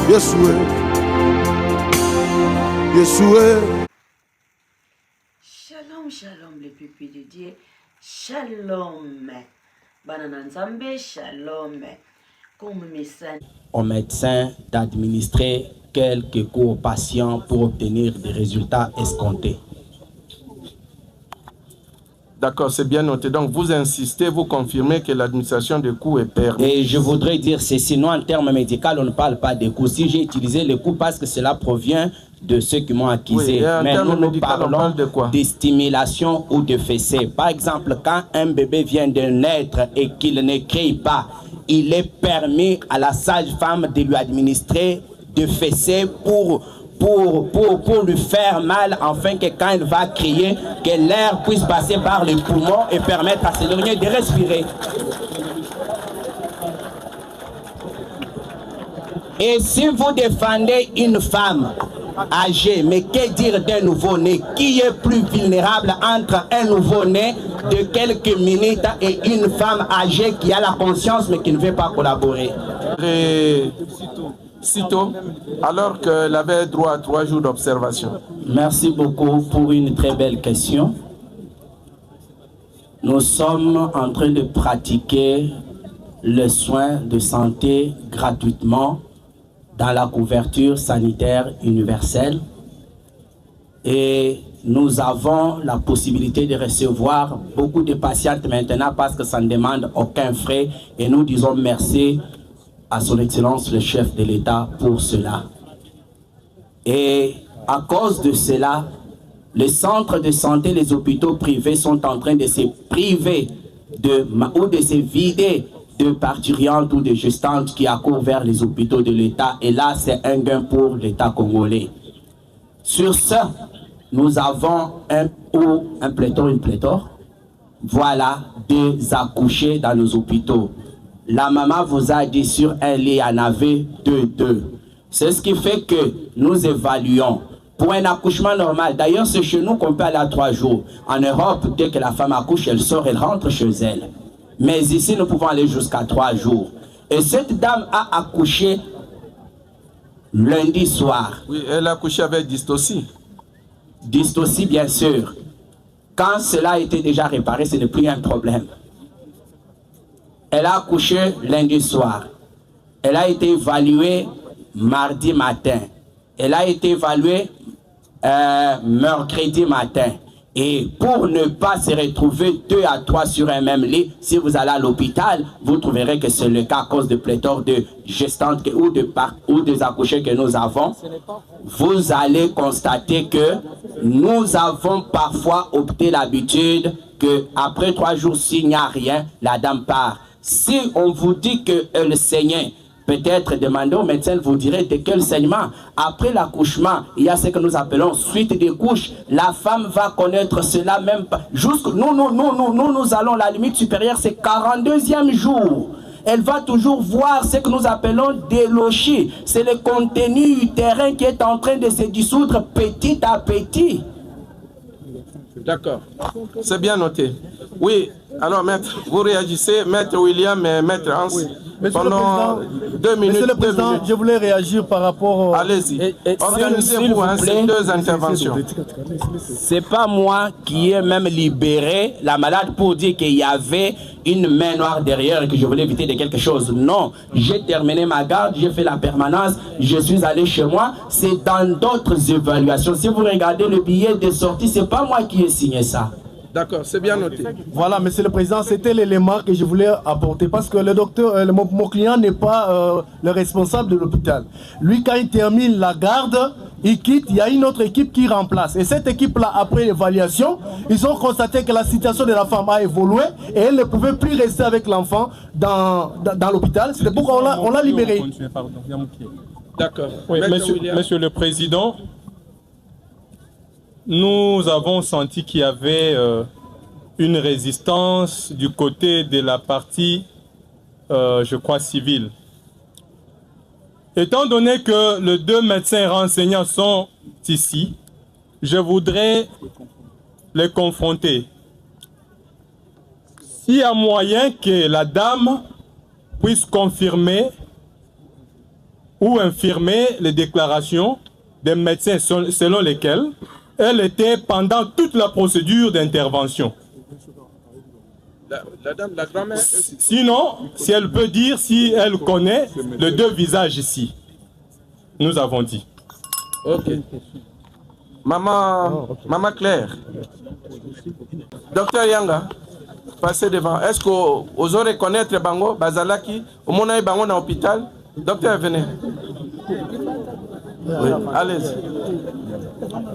Yeshua, Yeshua. Shalom, shalom, les pupilles de Dieu. Shalom. Banananzambe, shalom. Comme message au médecin d'administrer quelques cours aux patients pour obtenir des résultats escomptés. D'accord, c'est bien noté. Donc, vous insistez, vous confirmez que l'administration des coûts est permise. Et je voudrais dire ceci, sinon en termes médicaux, on ne parle pas des coûts. Si j'ai utilisé les coûts parce que cela provient de ceux qui m'ont accusé. Oui, mais nous parlons de stimulation ou de fessée. Par exemple, quand un bébé vient de naître et qu'il ne crie pas, il est permis à la sage-femme de lui administrer de fessée pour lui faire mal, afin que quand il va crier, que l'air puisse passer par les poumons et permettre à ce dernier de respirer. Et si vous défendez une femme âgée, mais que dire d'un nouveau-né? Qui est plus vulnérable entre un nouveau-né de quelques minutes et une femme âgée qui a la conscience mais qui ne veut pas collaborer? Sitôt, alors qu'elle avait droit à 3 jours d'observation. Merci beaucoup pour une très belle question. Nous sommes en train de pratiquer les soins de santé gratuitement dans la couverture sanitaire universelle et nous avons la possibilité de recevoir beaucoup de patientes maintenant parce que ça ne demande aucun frais et nous disons merci à son Excellence le chef de l'État pour cela. Et à cause de cela, les centres de santé, les hôpitaux privés sont en train de se priver ou de se vider de parturientes ou de gestantes qui accourent vers les hôpitaux de l'État. Et là, c'est un gain pour l'État congolais. Sur ce, nous avons un pléthore, une pléthore, voilà, des accouchés dans nos hôpitaux. La maman vous a dit sur un lit, il y en avait 2. C'est ce qui fait que nous évaluons. Pour un accouchement normal, d'ailleurs c'est chez nous qu'on peut aller à 3 jours. En Europe, dès que la femme accouche, elle sort, elle rentre chez elle. Mais ici, nous pouvons aller jusqu'à 3 jours. Et cette dame a accouché lundi soir. Oui, elle a accouché avec dystocie. Dystocie, bien sûr. Quand cela a été déjà réparé, ce n'est plus un problème. Elle a accouché lundi soir. Elle a été évaluée mardi matin. Elle a été évaluée mercredi matin. Et pour ne pas se retrouver 2 à 3 sur un même lit, si vous allez à l'hôpital, vous trouverez que c'est le cas à cause de pléthore de gestantes ou des accouchés que nous avons. Vous allez constater que nous avons parfois opté l'habitude qu'après 3 jours, s'il n'y a rien, la dame part. Si on vous dit qu'elle saignait, peut-être demandez au médecin, vous direz de quel saignement. Après l'accouchement, il y a ce que nous appelons suite des couches. La femme va connaître cela même pas. Nous allons, la limite supérieure, c'est 42e jour. Elle va toujours voir ce que nous appelons délocher. C'est le contenu utérin qui est en train de se dissoudre petit à petit. D'accord. C'est bien noté. Oui, alors maître, vous réagissez, maître William et maître Hans. Oui. Pendant 2 minutes. Monsieur le Président, je voulais réagir par rapport... Allez-y, organisez-vous ces 2 interventions. C'est pas moi qui ai même libéré la malade pour dire qu'il y avait une main noire derrière et que je voulais éviter de quelque chose. Non, j'ai terminé ma garde, j'ai fait la permanence, je suis allé chez moi. C'est dans d'autres évaluations. Si vous regardez le billet de sortie, c'est pas moi qui ai signé ça. D'accord, c'est bien noté. Voilà, Monsieur le Président, c'était l'élément que je voulais apporter parce que le docteur, mon client n'est pas le responsable de l'hôpital. Lui, quand il termine la garde, il quitte, il y a une autre équipe qui remplace. Et cette équipe-là, après l'évaluation, ils ont constaté que la situation de la femme a évolué et elle ne pouvait plus rester avec l'enfant dans l'hôpital. C'est pourquoi on l'a libéré. D'accord. Oui, monsieur le Président, nous avons senti qu'il y avait une résistance du côté de la partie, je crois, civile. Étant donné que les 2 médecins renseignants sont ici, je voudrais les confronter. S'il y a moyen que la dame puisse confirmer ou infirmer les déclarations des médecins selon lesquelles elle était pendant toute la procédure d'intervention. La dame, la grand-mère. Sinon, si elle peut dire si elle connaît les deux visages ici. Nous avons dit. Ok. Maman Claire. Docteur Yanga, passez devant. Est-ce que vous aurez reconnaître Bango, Bazalaki, au moment Bango dans l'hôpital? Docteur, venez. Oui, allez-y.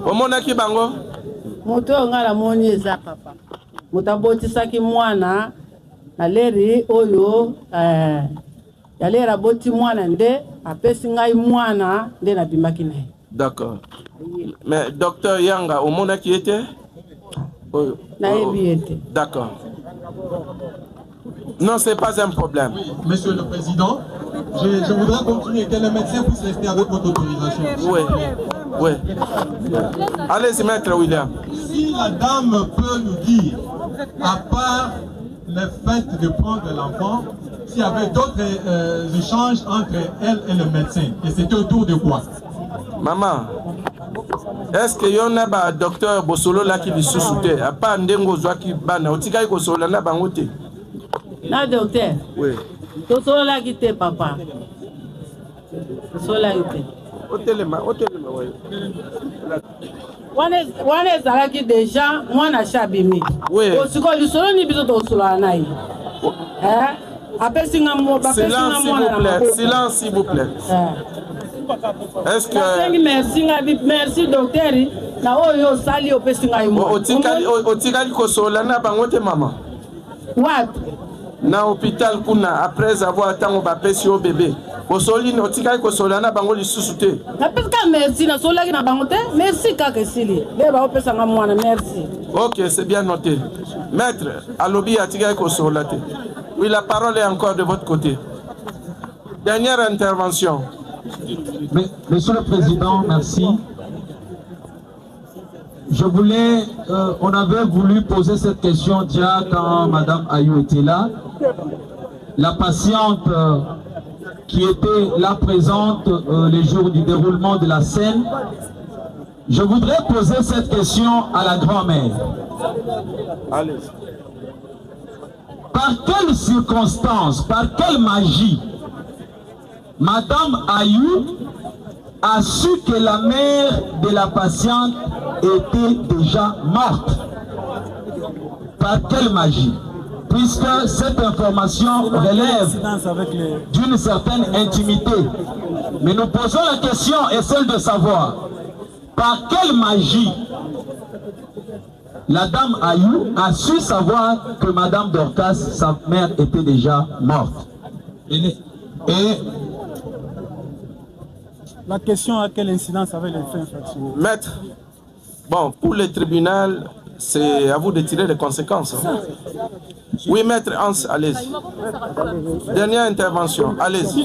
Au moment qui Bango? Moto ngala moni eza papa. Mutabotisaki mwana na leri oyo yalera boti mwana nde apesi ngai mwana nde na bimaki naye. D'accord. Mais docteur Yanga, au monde qui était? D'accord. Non, ce n'est pas un problème. Oui, Monsieur le Président, je voudrais continuer. Que le médecin puisse rester avec votre autorisation. Oui, oui. Allez-y, maître William. Si la dame peut nous dire, à part le fait de prendre l'enfant, s'il y avait d'autres échanges entre elle et le médecin, et c'était autour de quoi? Maman, est-ce qu'il y a un docteur Bosolo là qui lui sous-soutait? À part Ndengo Zouaki Bana, au Tika Bosolo là, Bangote? Na docteur? Oui. Tosolo là qui était papa. Tosolo là qui était. Hôtelema, oui. Wane ezalaki déjà mwana chabimi. Oui. Osiko lisolo ni biso tosolo nayi. Apesi nga mo ba pesi nga mwana na. Silence s'il vous plaît. Est-ce que merci docteur na oyo sali opesi nga imo. Otikali kosola na bangote mama. What? Na hôpital kuna après avoir tango ba pesi au bébé. Osoli no tikali kosola na bango lisusu te. Na pesi ka merci na sola na bangote. Merci kaka sili. Beba opesa nga mwana merci. OK, c'est bien noté. Maître, alobi atikali kosola te. Oui, la parole est encore de votre côté. Dernière intervention. Monsieur le Président, merci. Je voulais, on avait voulu poser cette question déjà quand Madame Ayou était là. La patiente qui était là présente les jours du déroulement de la scène. Je voudrais poser cette question à la grand-mère. Allez. Par quelle circonstance, par quelle magie, Madame Ayou a su que la mère de la patiente était déjà morte? Par quelle magie? Puisque cette information relève d'une certaine intimité. Mais nous posons la question est celle de savoir par quelle magie la dame Ayou a su savoir que Madame Dorcas, sa mère, était déjà morte. Et la question à quelle incidence avait les faits infractions? Maître, bon, pour le tribunal, c'est à vous de tirer les conséquences. Oui, maître Hans, allez-y. Dernière intervention, allez-y.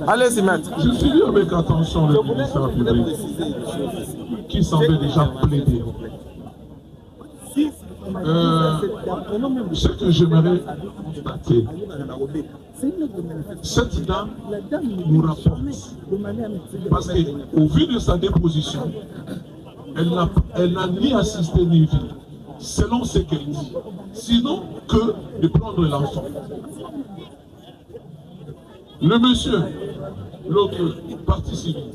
Allez-y, maître. Je suis avec attention le ministère public qui semblait déjà plaider. Ce que j'aimerais constater, cette dame nous rapporte, parce qu'au vu de sa déposition, elle n'a ni assisté ni vu, selon ce qu'elle dit, sinon que de prendre l'enfant. Le monsieur, l'autre partie civile,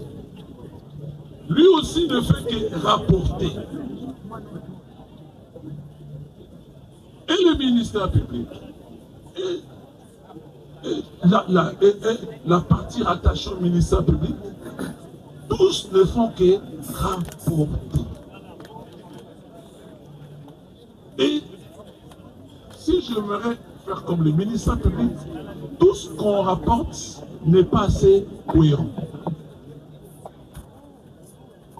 lui aussi ne fait que rapporter. Et le ministère public, et la partie attachée au ministère public, tous ne font que rapporter. Et si j'aimerais faire comme le ministère public, tout ce qu'on rapporte n'est pas assez cohérent.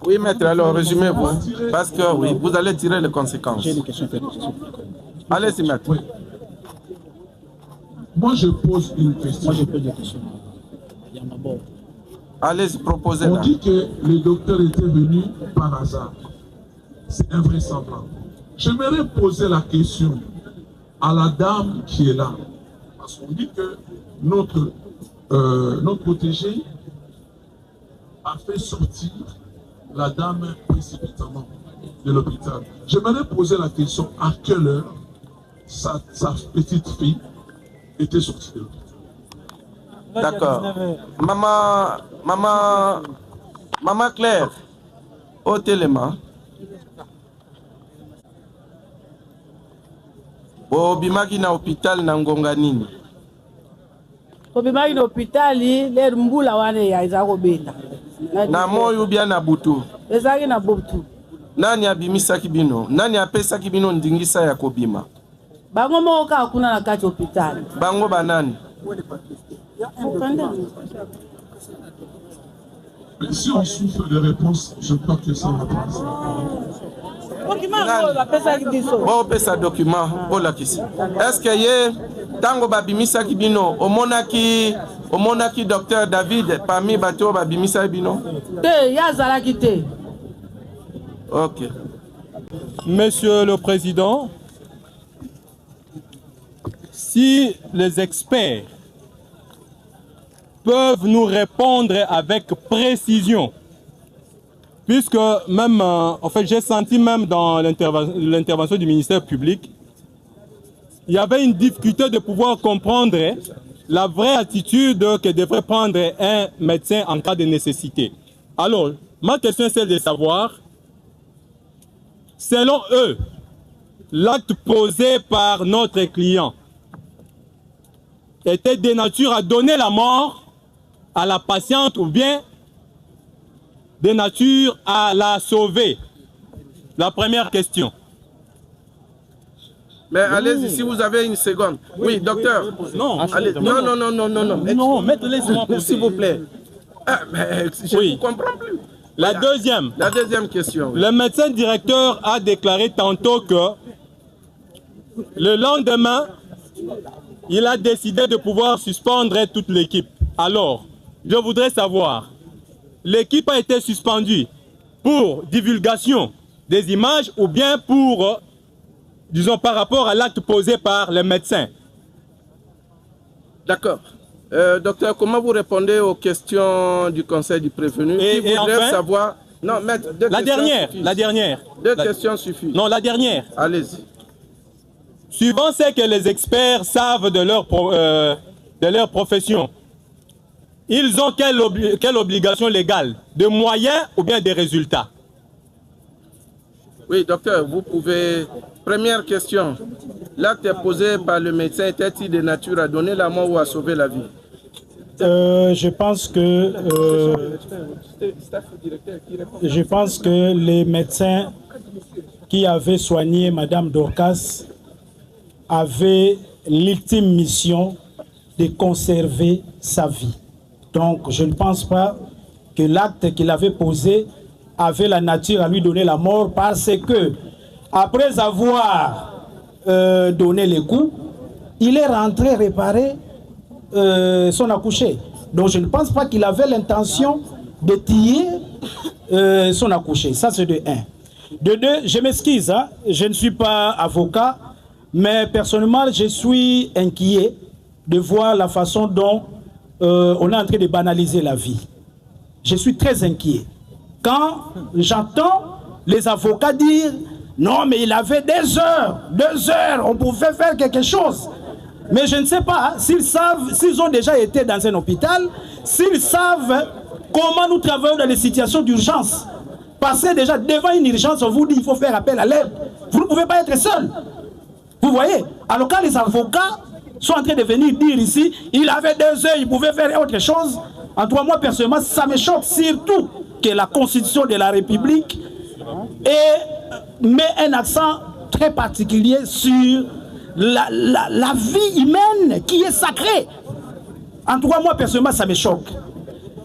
Oui, maître, alors résumez-vous, parce que oui, vous allez tirer les conséquences. Allez-y, maître. Oui. Moi, je pose une question. Allez-y, proposez-la. On dit que le docteur était venu par hasard. C'est invraisemblable. J'aimerais poser la question à la dame qui est là. Parce qu'on dit que notre protégé a fait sortir la dame précipitamment de l'hôpital. J'aimerais poser la question, à quelle heure sa petite fille était sortie de l'hôpital? D'accord. Maman Claire, au téléma. Bimaki na hôpital na ngonga nini? Obimaki na hôpitali le mbula wane ya izako beta. Na moyo bien na butu. Ezaki na butu. Nani abimisaki bino? Nani apesaki bino ndingisa ya kobima? Bango moka hakuna na kati hôpitali. Bango banani? Mais si on souffre de réponse, je crois que ça va passer. Bon, pesa document, est-ce que ye tango babimisa bino omonaki docteur David parmi bato babimisa bino? Te yazala kite. OK. Monsieur le Président, si les experts peuvent nous répondre avec précision, puisque même, en fait, j'ai senti même dans l'intervention du ministère public, il y avait une difficulté de pouvoir comprendre la vraie attitude que devrait prendre un médecin en cas de nécessité. Alors, ma question est celle de savoir, selon eux, l'acte posé par notre client était de nature à donner la mort à la patiente ou bien de nature à la sauver? La première question. Mais allez-y, si vous avez une seconde. Oui, docteur. Non, allez, non, maître, laissez-moi poser. S'il vous plaît. Ah, mais je ne comprends plus. La deuxième question. Le médecin directeur a déclaré tantôt que le lendemain, il a décidé de pouvoir suspendre toute l'équipe. Alors, je voudrais savoir, l'équipe a été suspendue pour divulgation des images ou bien pour, disons, par rapport à l'acte posé par le médecin? D'accord. Docteur, comment vous répondez aux questions du conseil du prévenu? Et enfin, savoir... Non, maître, la dernière. Deux questions suffisent. Non, la dernière. Allez-y. Suivant ce que les experts savent de leur profession, ils ont quelle obligation légale? De moyens ou bien des résultats? Oui, docteur, vous pouvez... Première question. L'acte posé par le médecin était-il de nature à donner la mort ou à sauver la vie? Je pense que les médecins qui avaient soigné Madame Dorcas avaient l'ultime mission de conserver sa vie. Donc, je ne pense pas que l'acte qu'il avait posé avait la nature à lui donner la mort, parce que, après avoir donné les coups, il est rentré réparer son accouché. Donc, je ne pense pas qu'il avait l'intention de tuer son accouché. Ça, c'est de 1. De 2, je m'excuse, hein, je ne suis pas avocat, mais personnellement, je suis inquiet de voir la façon dont on est en train de banaliser la vie. Je suis très inquiet. Quand j'entends les avocats dire « Non, mais il avait 2 heures, on pouvait faire quelque chose ». Mais je ne sais pas s'ils ont déjà été dans un hôpital, s'ils savent comment nous travaillons dans les situations d'urgence. Passer déjà devant une urgence, on vous dit qu'il faut faire appel à l'aide. Vous ne pouvez pas être seul. Vous voyez? Alors quand les avocats sont en train de venir dire ici, il avait 2 heures, il pouvait faire autre chose. En 3 mois, personnellement, ça me choque, surtout que la Constitution de la République met un accent très particulier sur la vie humaine qui est sacrée. En 3 mois, personnellement, ça me choque.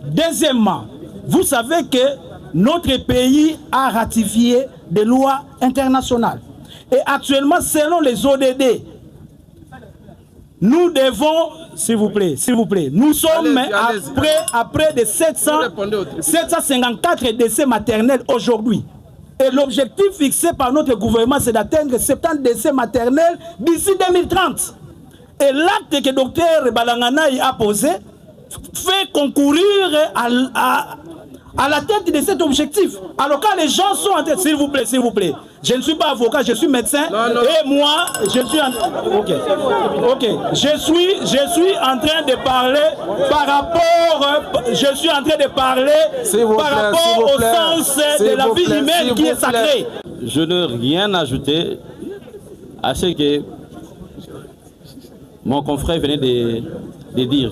Deuxièmement, vous savez que notre pays a ratifié des lois internationales. Et actuellement, selon les ODD, nous devons, s'il vous plaît, nous sommes après de 754 décès maternels aujourd'hui. Et l'objectif fixé par notre gouvernement, c'est d'atteindre 70 décès maternels d'ici 2030. Et l'acte que le docteur Balanganaï a posé fait concourir à la tête de cet objectif. Alors quand les gens sont en tête, s'il vous plaît, je ne suis pas avocat, je suis médecin, et moi, je suis en je suis en train de parler par rapport au sens de la vie humaine qui est sacrée. Je n'ai rien ajouté à ce que mon confrère venait de dire.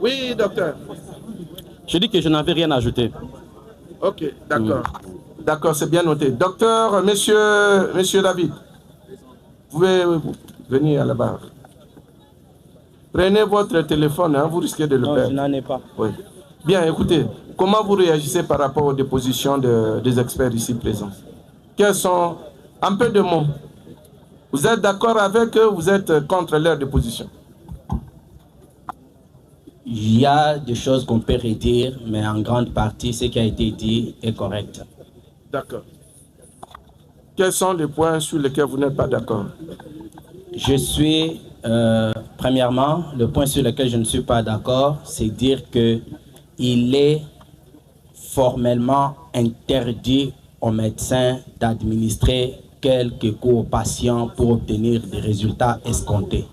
Oui, docteur. Je dis que je n'avais rien ajouté. Ok, d'accord. D'accord, c'est bien noté. Docteur, monsieur David, vous pouvez venir à la barre. Prenez votre téléphone, hein, vous risquez de le perdre. Je n'en ai pas. Oui. Bien, écoutez, comment vous réagissez par rapport aux dépositions des experts ici présents? Quels sont, un peu de mots, vous êtes d'accord avec eux, vous êtes contre leur déposition? Il y a des choses qu'on peut redire, mais en grande partie, ce qui a été dit est correct. D'accord. Quels sont les points sur lesquels vous n'êtes pas d'accord? Je suis, premièrement, le point sur lequel je ne suis pas d'accord, c'est dire qu'il est formellement interdit aux médecins d'administrer quelques coups aux patients pour obtenir des résultats escomptés.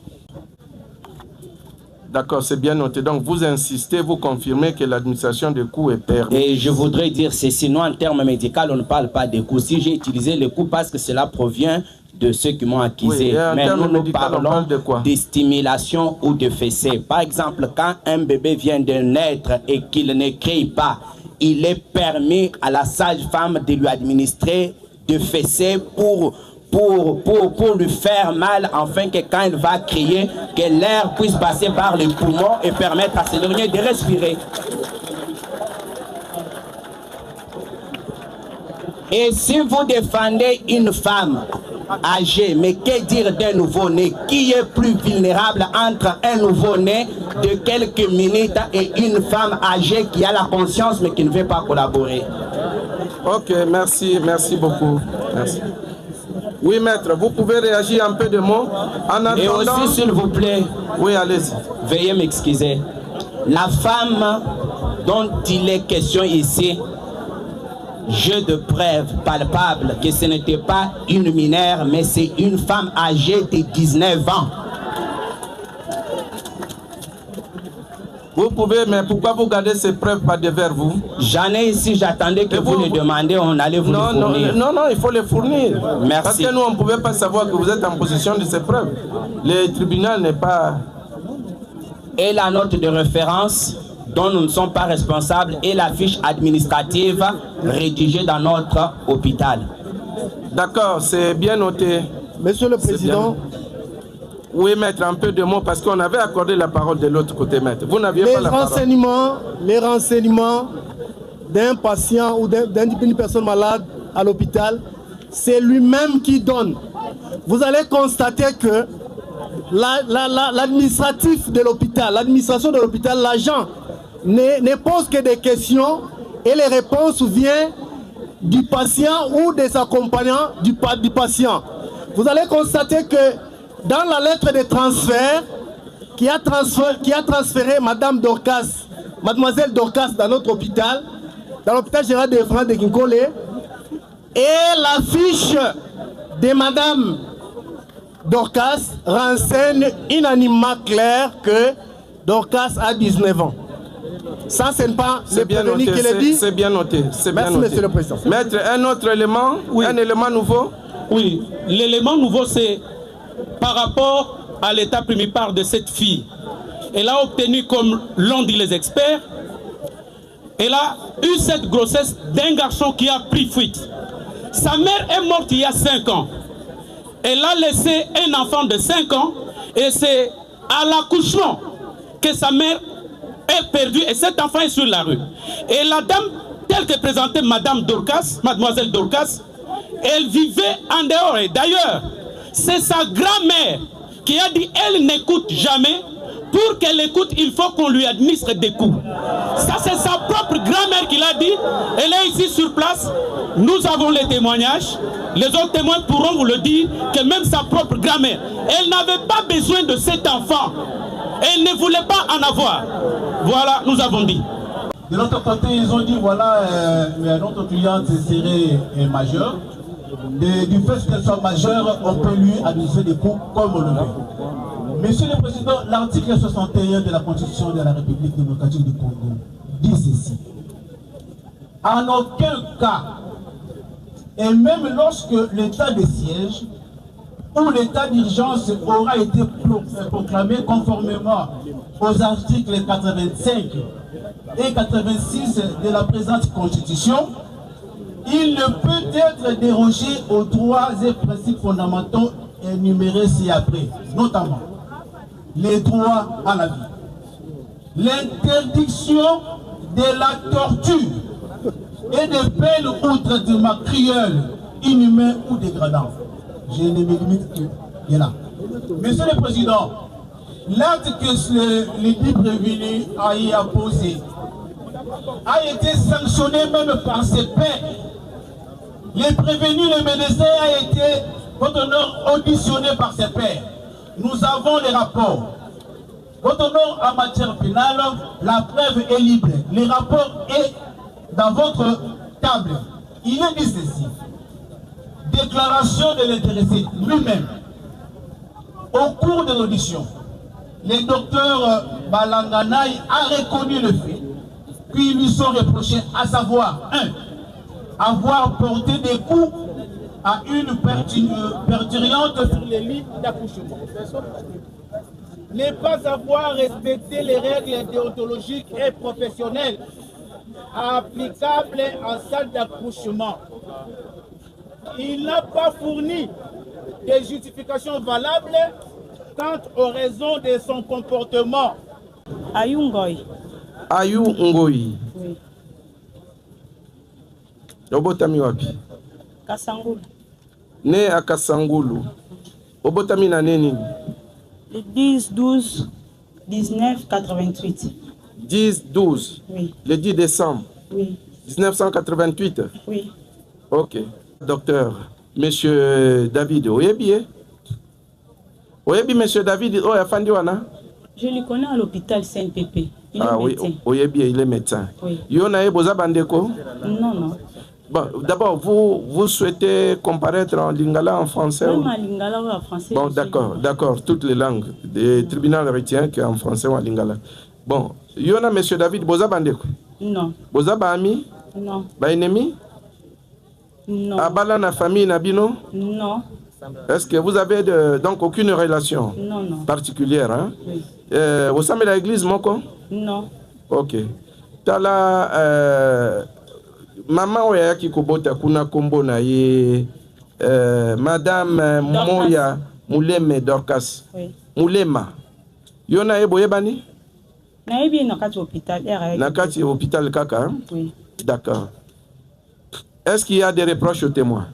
D'accord, c'est bien noté. Donc, vous insistez, vous confirmez que l'administration des coûts est permise. Et je voudrais dire, c'est sinon en termes médicaux, on ne parle pas des coûts. Si j'ai utilisé les coûts parce que cela provient de ceux qui m'ont accusé. Oui, mais nous parlons de stimulation ou de fessée. Par exemple, quand un bébé vient de naître et qu'il ne crie pas, il est permis à la sage-femme de lui administrer de fessée pour lui faire mal, afin que quand il va crier, que l'air puisse passer par les poumons et permettre à ce dernier de respirer. Et si vous défendez une femme âgée, mais que dire d'un nouveau-né? Qui est plus vulnérable entre un nouveau-né de quelques minutes et une femme âgée qui a la conscience mais qui ne veut pas collaborer? Ok, merci beaucoup. Merci. Oui, maître, vous pouvez réagir un peu de mots en attendant... Et aussi, s'il vous plaît, oui, allez-y. Veuillez m'excuser. La femme dont il est question ici, j'ai de preuves palpables que ce n'était pas une mineure, mais c'est une femme âgée de 19 ans. Vous pouvez, mais pourquoi vous gardez ces preuves pas devers vous? J'en ai ici, j'attendais que vous les demandiez, on allait vous les fournir. Non, il faut les fournir. Merci. Parce que nous, on ne pouvait pas savoir que vous êtes en possession de ces preuves. Le tribunal n'est pas... Et la note de référence dont nous ne sommes pas responsables et la fiche administrative rédigée dans notre hôpital. D'accord, c'est bien noté. Monsieur le Président... Oui, maître, un peu de mots, parce qu'on avait accordé la parole de l'autre côté, maître. Vous n'aviez pas la parole. Les renseignements d'un patient ou d'une personne malade à l'hôpital, c'est lui-même qui donne. Vous allez constater que l'administratif de l'hôpital, l'administration de l'hôpital, l'agent ne pose que des questions et les réponses viennent du patient ou des accompagnants du patient. Vous allez constater que dans la lettre de transfert qui a transféré Madame Dorcas, Mademoiselle Dorcas dans notre hôpital, dans l'hôpital général de France de Kinkole, et la fiche de Madame Dorcas renseigne unanimement clair que Dorcas a 19 ans. Ça, ce n'est pas le prévenu qui le dit. C'est bien noté. Merci, Monsieur le Président. Maître, un autre élément, oui. Un élément nouveau? Oui, l'élément nouveau, c'est par rapport à l'état primipare de cette fille. Elle a obtenu, comme l'ont dit les experts, elle a eu cette grossesse d'un garçon qui a pris fuite. Sa mère est morte il y a 5 ans. Elle a laissé un enfant de 5 ans et c'est à l'accouchement que sa mère est perdue et cet enfant est sur la rue. Et la dame, telle que présentait Madame Dorcas, Mademoiselle Dorcas, elle vivait en dehors. Et d'ailleurs, c'est sa grand-mère qui a dit elle n'écoute jamais. Pour qu'elle écoute, il faut qu'on lui administre des coups. Ça, c'est sa propre propre grand-mère qui l'a dit. Elle est ici sur place. Nous avons les témoignages. Les autres témoins pourront vous le dire que même sa propre grand-mère, elle n'avait pas besoin de cet enfant. Elle ne voulait pas en avoir. Voilà, nous avons dit. De l'autre côté, ils ont dit voilà, notre cliente serait majeure. Du fait qu'elle soit majeure, on peut lui administrer des coups comme on le veut. Monsieur le Président, l'article 61 de la Constitution de la République démocratique du Congo dit ceci. En aucun cas, et même lorsque l'état de siège où l'état d'urgence aura été proclamé conformément aux articles 85 et 86 de la présente Constitution, il ne peut être dérogé aux droits et principes fondamentaux énumérés ci-après, notamment les droits à la vie, l'interdiction de la torture et des peines ou traitements cruels, inhumains ou dégradants. Je ne me limite que là. Monsieur le Président, l'acte que les dix prévenus a posé a été sanctionné même par ses pairs. Les prévenus, le médecin a été, votre honneur, auditionné par ses pairs. Nous avons les rapports. Votre honneur, en matière pénale, la preuve est libre. Le rapport est dans votre table. Il est dit ceci. Déclaration de l'intéressé lui-même. Au cours de l'audition, le docteur Balanganaï a reconnu le fait qui lui sont reprochés, à savoir 1. Avoir porté des coups à une parturiente sur les lits d'accouchement. Ne pas avoir respecté les règles déontologiques et professionnelles applicables en salle d'accouchement. Il n'a pas fourni des justifications valables quant aux raisons de son comportement. Ayou Ngoy. Ayou Ngoy. Oui. Obotami wapi? Kasangulu. Né à Kasangulu. Obotami na nini? Le 10, 12, 19, 88. 10, 12. Oui. Le 10 décembre. Oui. 1988. Oui. Ok. Docteur, Monsieur David, oyebi? Oyebi, Monsieur David, Oyafandi wana? Je le connais à l'hôpital CNPP. Il est oui, médecin. oyebi, il est médecin. Oui. Yona e boza bandeko? Non, non. Bon, d'abord, vous souhaitez comparaître en lingala, en français? Même en lingala ou en français. Bon, d'accord, toutes les langues. Le tribunal retient qu'en français ou en lingala. Bon, Yona, Monsieur David, boza bandeko? Non. Boza ba ami? Non. Ba ennemi? Non. Abala na famille Nabino? Non. Est-ce que vous avez donc aucune relation particulière? Hein? Oui. Au sein de l'église, Moko? Non. Ok. Tala, maman oya ki kobota kuna kombo na ye, Madame Moya Mouleme Dorcas. Oui. Moulema. Yona ebo yebani? Na yebi nakati hôpital. Nakati hôpital kaka? Hein? Oui. D'accord. Est-ce qu'il y a des reproches aux témoins?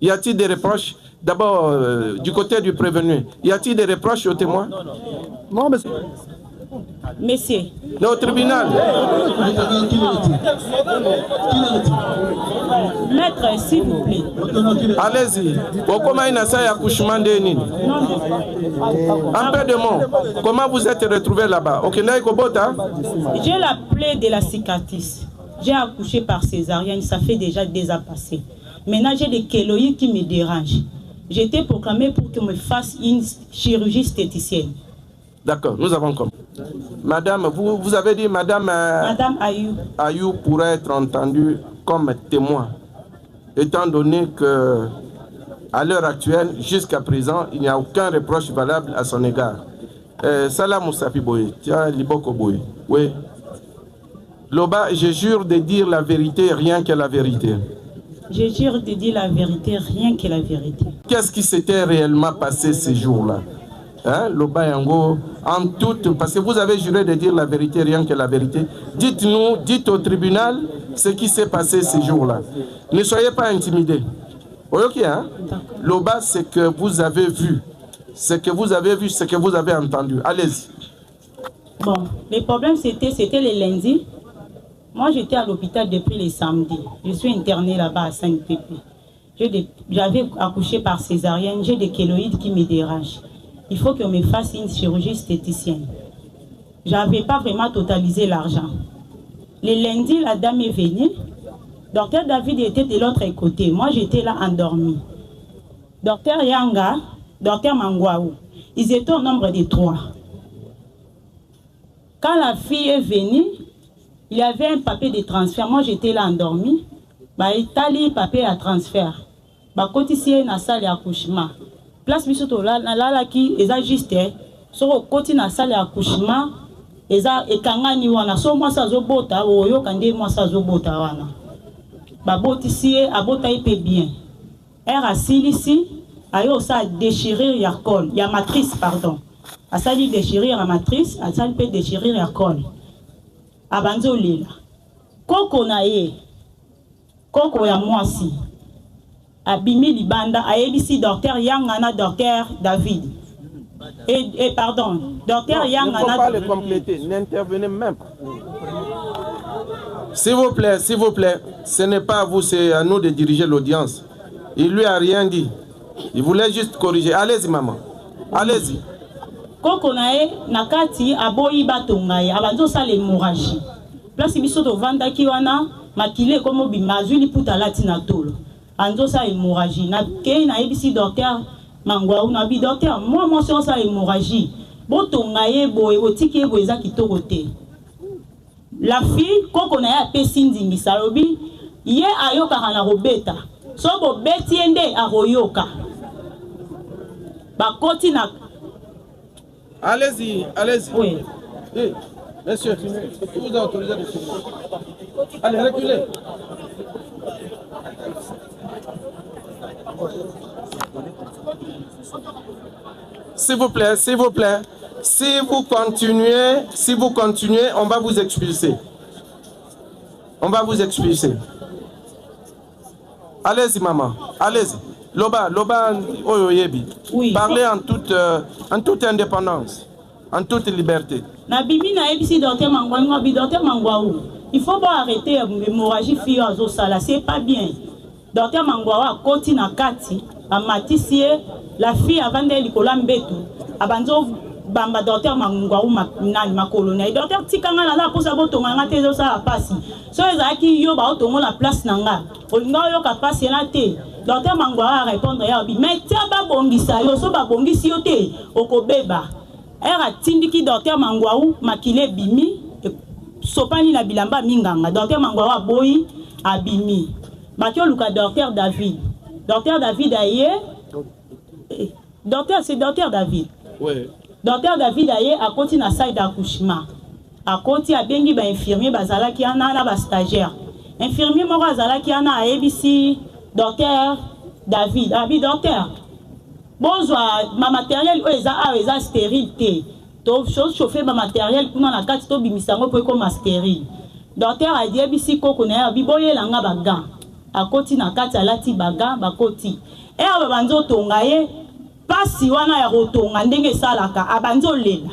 Y a-t-il des reproches? D'abord, du côté du prévenu, y a-t-il des reproches aux témoins? Non, mais... Messieurs. Non, au tribunal. Maître, s'il vous plaît. Allez-y. Comment il a ça accouchement de nini? Un peu de mots. Comment vous êtes retrouvé là-bas? J'ai la plaie de la cicatrice. J'ai accouché par césarienne, ça fait déjà des ans passés. Maintenant, j'ai des kéloïdes qui me dérangent. J'ai été proclamée pour que me fasse une chirurgie esthéticienne. D'accord, nous avons compris. Madame, vous avez dit Madame Ayou. Ayou pourrait être entendue comme témoin, étant donné que à l'heure actuelle, jusqu'à présent, il n'y a aucun reproche valable à son égard. Salam Moussafi Boye, tiens, Liboko Boye. Oui. Loba, je jure de dire la vérité, rien que la vérité. Je jure de dire la vérité, rien que la vérité. Qu'est-ce qui s'était réellement passé ces jours-là? Hein, Loba Yango, en toute, parce que vous avez juré de dire la vérité, rien que la vérité. Dites-nous, dites au tribunal ce qui s'est passé ces jours-là. Ne soyez pas intimidés. Ok, hein? Loba, c'est que vous avez vu. Ce que vous avez vu, ce que vous avez entendu. Allez-y. Bon, le problème c'était le lundi. Moi, j'étais à l'hôpital depuis les samedis. Je suis internée là-bas à Saint-Pépé. J'avais accouché par césarienne. J'ai des kéloïdes qui me dérangent. Il faut qu'on me fasse une chirurgie esthéticienne. Je n'avais pas vraiment totalisé l'argent. Le lundi, la dame est venue. Docteur David était de l'autre côté. Moi, j'étais là endormie. Docteur Yanga, docteur Mangwaou, ils étaient au nombre de 3. Quand la fille est venue, il y avait un papier de transfert. Moi, j'étais là endormie. Il y a un papier à transfert. Quand ici, il y a une salle d'accouchement. Place bisoto là qui est juste. Sur le côté de la salle d'accouchement, et kangani wana so moi ça zobota oyo kande moi ça zobota wana ba botisi abota ipe bien era silisi ayo ça déchirer ya col ya matrice pardon a ça dit déchirer la matrice a ça peut déchirer ya col abanzo lela koko na ye koko ya mwasi abimi libanda ayebisi docteur Yangana docteur David. Et pardon, docteur Yang... Il ne faut pas le compléter, n'intervenez même pas. S'il vous plaît, ce n'est pas à vous, c'est à nous de diriger l'audience. Il lui a rien dit. Il voulait juste corriger. Allez-y, maman. Allez-y. Koko nae nakati aboyi batongaye abanzo sa l'hémorragie. Place biso to vanda ki wana makile komo bimazuli puta latina tolo. Anzo sa hémorragie. Na ke na ebisi docteur Mangwaou na bi docteur moi sur sa hémorragie. Botongaye boye otiki boye za kitoko te. La fille koko na ya pesindingi salobi ye ayoka na robeta. So bo beti ende aroyoka. Bakoti na... Allez-y, allez-y. Oui. Hey, monsieur, vous vous autorisez de filmer. Allez, reculez. S'il vous plaît, s'il vous plaît. Si vous continuez, on va vous expulser. On va vous expulser. Allez-y, maman. Allez-y. Loba, Oyoyebi. Oui. Parlez en toute indépendance, en toute liberté. Na bibi na ebisi docteur Mangwaou. Il faut pas arrêter l'hémorragie fille azo sala, c'est pas bien. Docteur Mangwaou a koti na kati, a matisie la fille avant de likola mbetu. Abanzo bamba docteur Mangwaou na colonel. Docteur tikanga na la posa botonga ngate zo sala pasi. So ezaki yo ba otongo la place nanga. Olinga yo ka pasi na te. Docteur Mangwaou a répondre ya bi mais tia ba bongisa yo so ba bongisi yo te okobeba. Era tindiki docteur Mangwaou makile bimi sopani na bilamba minganga. Docteur Mangwaou aboyi abimi. Bakio luka docteur David. Docteur David aye. Docteur c'est docteur David. Oui. Docteur David aye a continué na salle d'accouchement. A continué a bengi ba infirmier bazala ki ana na ba stagiaire. Infirmier moko azala ki ana abc docteur David. Abi docteur. Bonjour, ma matériel eza stérile te. To chose chauffer ma matériel pour na kati to bimisango pour comme stérile. Docteur a dit abc koko na abi boyelanga baga. A koti na kati alati baga bakoti. E abanzo tongaye pasi wana ya rotonga ndenge salaka abanzo lela.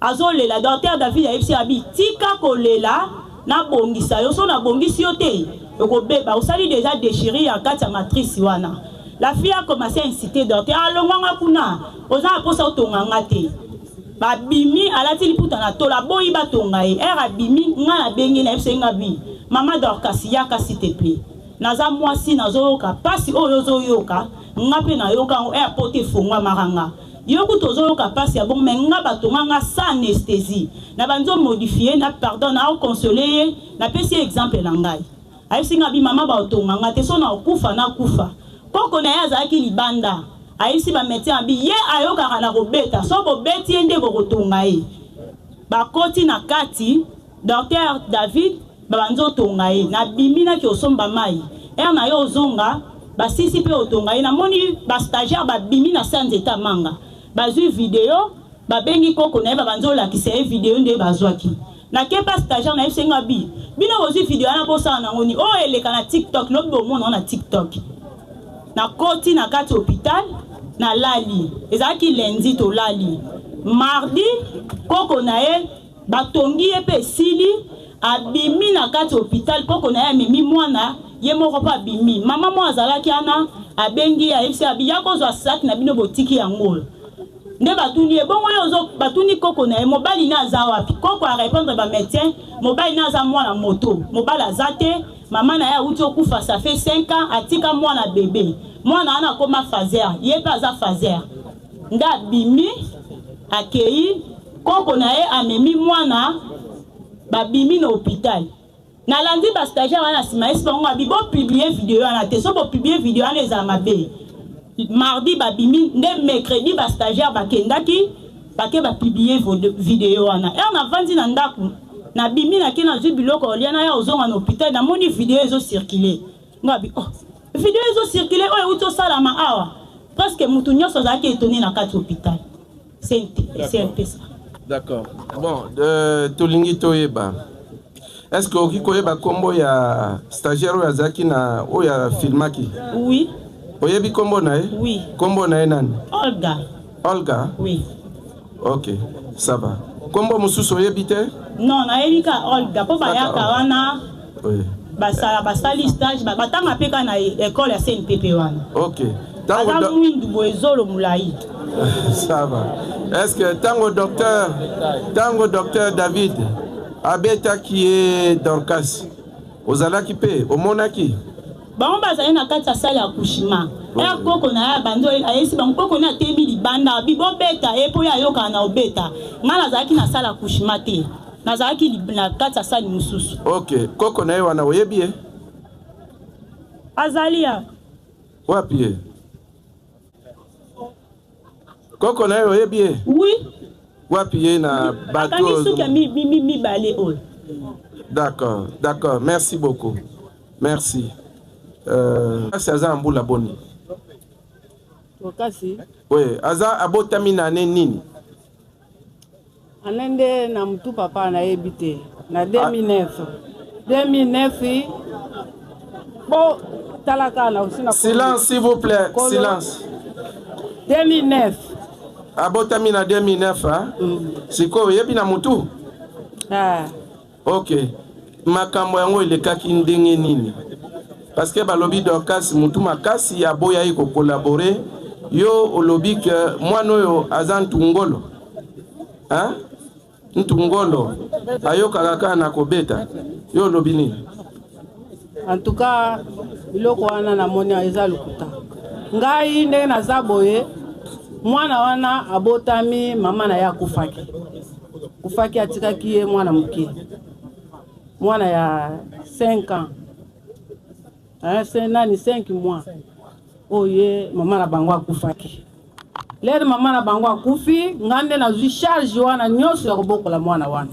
Azolela docteur David abc abi tika kolela na bongisa yo so na bongisi yo te. Okobeba osali déjà déchiré ya kati ya matrice wana. La fille a commencé à inciter docteur alonganga kuna oza aposa otonganga te. Ba bimi alati liputa na tola boyi batonga e era bimi nga na bengi na esenga bi. Mama Dorcas yaka s'il te plaît. Naza mwasi nazoyoka pasi oyo zoyoka nga pe na yoka o airporter fongwa maranga. Yoku tozoyoka pasi ya bon mais nga batonga sans anesthésie. Na banzo modifier na pardon na consoler na pesi exemple na ngai. Ayisinga bi mama ba otonga nga te so na okufa na kufa. Koko na ya zaki libanda. Ayisi ba médecin bi ye ayoka na robeta so bo beti ende bo kotonga e. Ba koti na kati docteur David banzo tonga e na bimina ki osomba mai. Na yo zonga ba sisi pe otonga e na moni ba stagiaire ba bimina sans état manga. Ba zu vidéo ba bengi koko na ba banzo la ki se vidéo nde bazwaki. Na ke pas stagiaire na esenga bi. Bino ozu vidéo na bosa na ngoni o eleka na TikTok no bo mona na TikTok. Na koti na kati hôpital na lali ezaki lundi to lali mardi koko na e batongi e pe sili abimi na kati hôpital poko na ya mimi mwana ye moko pa abimi mama mo azalaki ana abengi ya FC abiya kozwa sac na bino botiki yango nde batuni ebongo yozo batuni koko na ye mobali na aza wapi koko a répondre ba médecin mobali na aza mwana moto mobali azate mama na ya uti okufa ça fait 5 ans atika mwana bébé mwana ana koma fazer ye pa aza fazer nda bimi akei koko na ye amemi mwana babimi na hôpital na landi ba stagiaire wana sima espango abibo publier vidéo wana te so bo publier vidéo wana eza mabe mardi babimi nde mercredi ba stagiaire bakendaki bake ba publier vidéo wana et na vandi na ndaku na bimi na kina zu biloko liana ya ozonga na hôpital na moni vidéo ezo circuler ngabi oh vidéo ezo circuler oyo uto sala ma awa presque mutu nyonso zaki étonné na kati hôpital c'est un peu ça. D'accord. Bon, tolingi toyeba. Est-ce que oki koyeba kombo ya stagiaire ya zaki na o ya filmaki? Oui. Oyebi kombo na e? Oui. Kombo na e nani? Olga. Olga? Oui. Ok, ça va. Kombo mususu oyebi te? Non, na elika Olga po bayaka wana. Oui. Basali stage batanga peka na école ya CNPP wana. Ok. Tango mwindu boezolo mulai. Ça va. Est-ce que tango docteur David abeta qui est Dorcas ozalaki pe omonaki bango bazali na kati ya sala ya kushima ya koko na ya bando ayesi bango koko na temi libanda bibo beta epo ya yoka na obeta ngala zaki na sala kushima te nazalaki na kati ya sala mususu. Ok, koko na ye wana oyebi azalia wapi koko na ye oyebi oui wapi na bateau mi balé ol. D'accord, d'accord, merci beaucoup. Merci. C'est Aza Mboula Boni. Okasi. Oui, Aza abotami na nini? Anende na mtu papa na ebite na 2009. 2009 bon talaka na usina. Silence s'il vous plaît, silence. 2009. Abotami na 2009 hein? Siko yebi na mutu? Ah. Ok. Makambo yango elekaki ndenge nini? Parce que balobi Dorcas mutu makasi ya boya iko collaborer yo olobi que mwana oyo aza ntungolo. Hein? Ntungolo ayoka kaka na kobeta. Yo olobi nini? En tout cas, biloko wana na moni eza lukuta. Ngai ndenge naza boye mwana wana abotami mama na ya kufaki. Kufaki atikaki ye mwana muke. Mwana ya 5 ans. C'est nani 5 mois. Oye mama na bango akufaki. Lere mama na bango akufi ngande na zui charge wana nyonso ya kobokola mwana wana.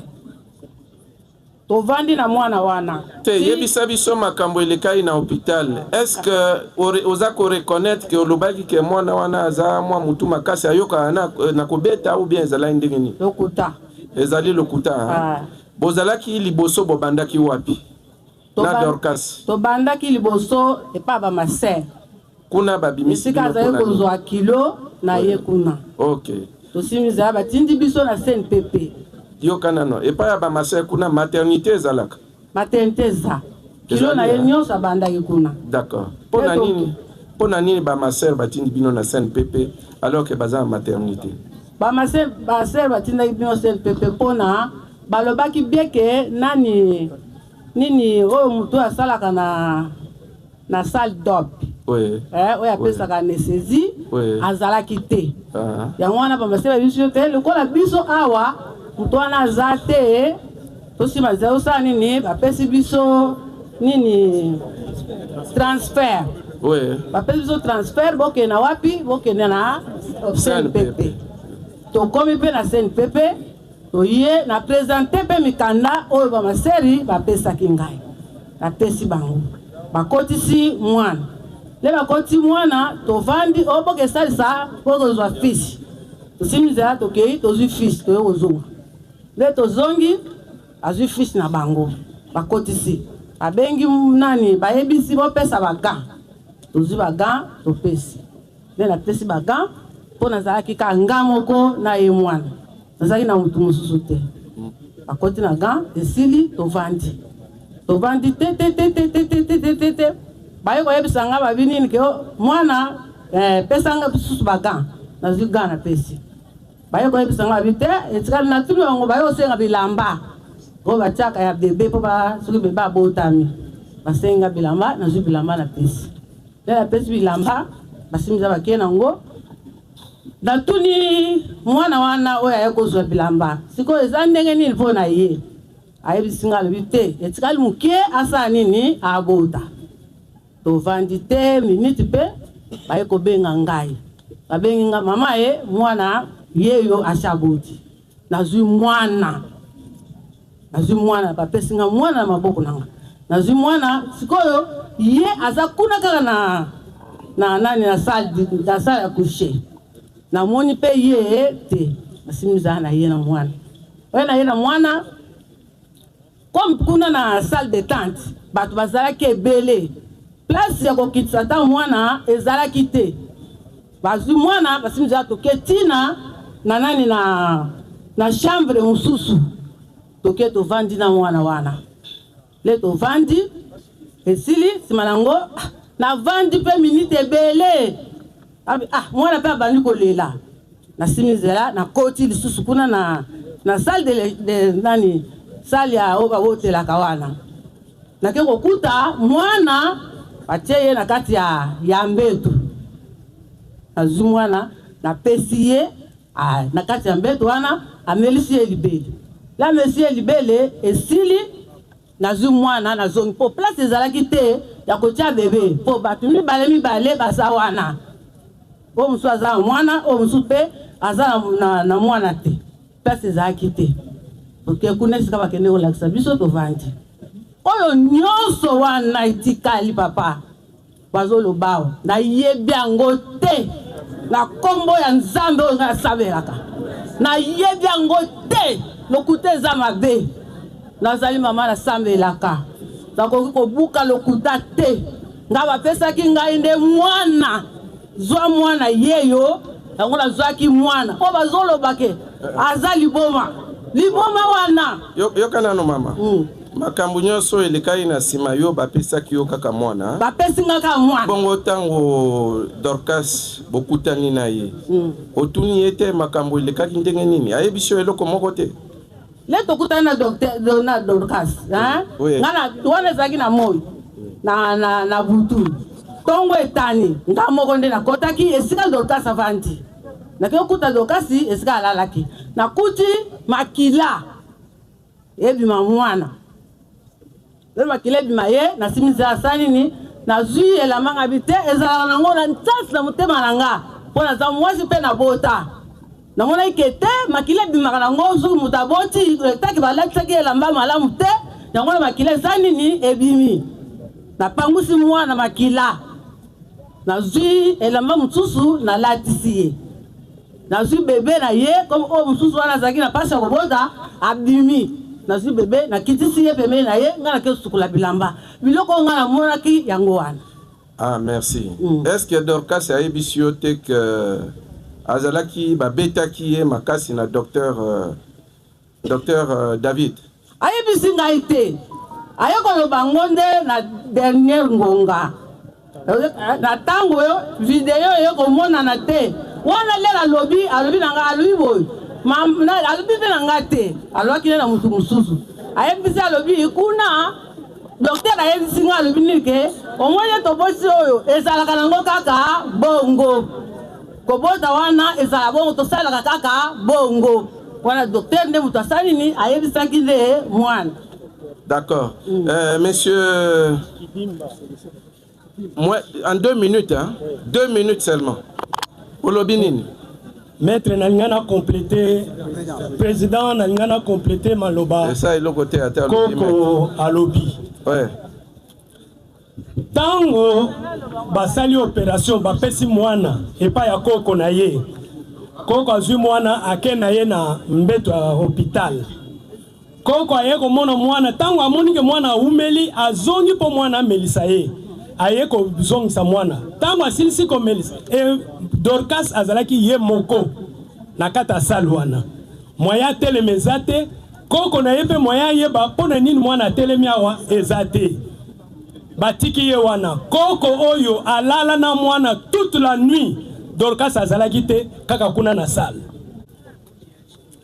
Tovandi na mwana wana. Te yebisa biso makambo elekai na hôpital. Est-ce que oza ko reconnaître que olobaki ke mwana wana aza mwa mutu makasi ayoka na kobeta ou bien ezala ndenge nini? Lokuta. Ezali lokuta. Bozalaki liboso bobandaki wapi? Na Dorcas. Tobandaki liboso epa ba maser. Kuna babimisi. Sika za kozwa kilo na ye kuna. OK. Tosimiza batindi biso na CNPP. Yo kanano epa ya ba maser kuna maternité ezalaka. Maternité za. Kilo na ye nyonso abandaki kuna. D'accord. Pona nini ba maser batindi bino na CNPP alors que baza maternité? Ba maser batindaki bino CNPP pona balobaki bieke nani nini oyo mutu asalaka na salle d'op. Oui. Oyo apesaka anesthésie azalaki te. Yango wana bamaseba biso te lokola biso awa mutu wana aza te tosima za osala nini bapesi biso nini transfert. Oui. Bapesi biso transfert bokende na wapi bokende na CNPP. Tokomi mpe na CNPP toye na présenter pe mikanda oyo ba maseri bapesaki ngai bapesi bango bakotisi mwana le bakoti mwana tovandi oboke salisa kozwa fiche tosimizela tokei tozwi fiche toye kozonga le tozongi azwi fiche na bango bakotisi abengi nani bayebisi bopesa baga tozwi baga topesi le napesi baga mpo nazalaki ka nga moko na ye mwana nazalaki na mutu mosusu te akoti na gan esili tovandi te baye koyebisa nga babi nini ke mwana pesa nga susu bagan nazwi gan na pesi baye koyebisa nga babi te etikali na tuni yango baye osenga bilamba o batiaka ya bebe mpo soki bebe abotami basenga bilamba nazwi bilamba na pesi te na pesi bilamba basimisa bakee nango natuni mwana wana oyo aye kozwa bilamba sikoyo eza ndenge nini mpo na ye ayebisi nga alobi te etikali moke asala nini abota tovandi te miniti mpe baye kobenga ngai babengi nga mama ye mwana yeyo ashaboti nazwi mwana bapesi nga mwana na maboko nanga nazwi mwana sikoyo ye aza kuna kaka na nani na salle ya coucher namoni mpe ye te basimisa na ye na mwana oye na ye na mwana comme kuna na salle de tente bato bazalaki ebele place ya kokitisa ta mwana ezalaki te bazwi mwana basimisa toke tina na nani na chambre mosusu toke tovandi na mwana wana le tovandi esili nsima nango navandi mpe minute ebele mwana mpe abandi kolela nasimizela nakoti lisusu kuna na salle de nani salle ya oyo babotelaka wana nake kokuta mwana batie ye na kati ya mbeto nazwi mwana napesi ye na kati ya mbeto wana amelisi ye libele la amesi ye libele esili nazwi mwana nazongi mpo place ezalaki te ya kotia bebe mpo bato mibale baza wana oyo mosusu aza na mwana oyo mosusu mpe aza na mwana te place ezalaki te oke kuna esika bakende kolakisa biso tovandi oyo nyonso wana etikali papa bazolobawa nayebi yango te na kombo ya nzambe oyo ngai nasambelaka nayebi yango te lokuta eza mabe nazali mama nasambelaka nakoki kobuka lokuta te ngai bapesaki ngai nde mwana zwa mwana yeyo yango nazwaki mwana oyo bazolobake aza liboma wana yoka nano mama makambo nyonso elekai na nsima yo bapesaki yo kaka mwana bapesi nga kaka mwana bongo ntango Dorcas bokutani na ye otuni ye te makambo elekaki ndenge nini ayebisi yo eloko moko te le tokutani na Dorcas ngana wana ezalaki na moi na butu ntongo etani nga moko nde nakotaki esika Dorcas avandi nake okuta Dorcas esika alalaki nakuti makila ebima mwana makila ebima ye nasimisa asali nini nazwi elamba nga bi te ezalaka nango na ntansi na motema na nga mpo naza mwasi mpe na bota namonaki ke te makila ebimaka nango soki moto aboti taki balatisaki elamba malamu te yango na makila eza nini ebimi napangusi mwana makila nazwi elamba mosusu nalatisi ye nazwi bebe na ye comme oyo mosusu wana azalaki na mpasi ya kobota abimi nazwi bebe nakitisi ye pembeni na ye ngai nake sukula bilamba biloko oyo ngai namonaki yango wana. Merci. Est-ce que Dorcas ayebisi yo te ke azalaki babetaki ye makasi na docteur David? Ayebisi ngai te aye koloba ngo nde na dernière ngonga na ntango oyo video eye komonana te wana lela alobi na nga alobi boye alobi mpe na nga te alobaki nde na motu mosusu ayebisi alobi kuna docteur ayebisi nga alobi nini ke omoni tobosi oyo ezalaka nango kaka bongo kobota wana ezala bongo tosalaka kaka bongo wana docteur nde moto asali nini ayebisaki nde mwana. D'accord. Monsieur, moi, en 2 minutes, 2 minutes seulement. Olobinini. Maître Nalingana complété, président Nalingana complété Maloba. Et ça, il est côté à terre. Koko Alobi. Ouais. Tango, basali opération, bapesi mwana, et pas ya Koko na ye. Koko azui mwana, ake na ye na mbeto à hôpital. Koko aye komona mwana, tango amoni ke mwana umeli, azongi po mwana melisa ye. Aye ko zongisa mwana. Tango asilisi ko melisa. Et Dorcas azalaki ye moko. Nakata salwana. Moya telemezate, koko na yebe moya yeba pona nini mwana telemi awa ezate batiki ye wana koko oyo alala na mwana toute la nuit Dorcas azalaki te kaka kuna na salle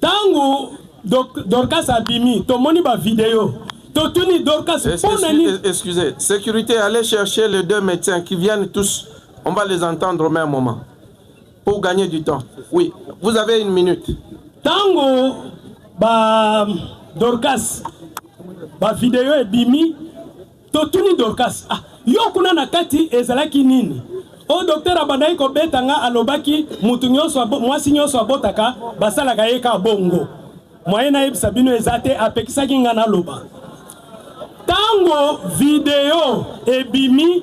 tango Dorcas abimi tomoni ba vidéo totuni Dorcas pona nini. Excusez, sécurité, allez chercher les deux médecins qui viennent tous, on va les entendre au même moment pour gagner du temps. Oui, vous avez une minute. Tango ba Dorcas ba vidéo ebimi totuni Dorcas yo kuna na kati ezalaki nini o docteur abandai ko betanga alobaki mutu nyonso mwasi nyonso abotaka basalaka yeka bongo moyena yebisa bino ezate apekisaki nga na loba tango vidéo ebimi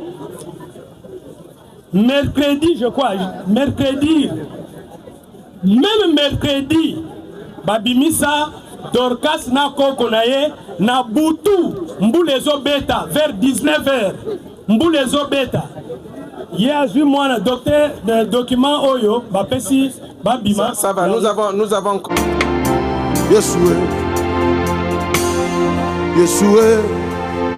mercredi je crois mercredi même mercredi babimisa Dorcas na koko na ye na butu mbulezo beta vers 19h mbulezo beta ye azui mwana docteur de document oyo bapesi babima ça va nous avons Yeshua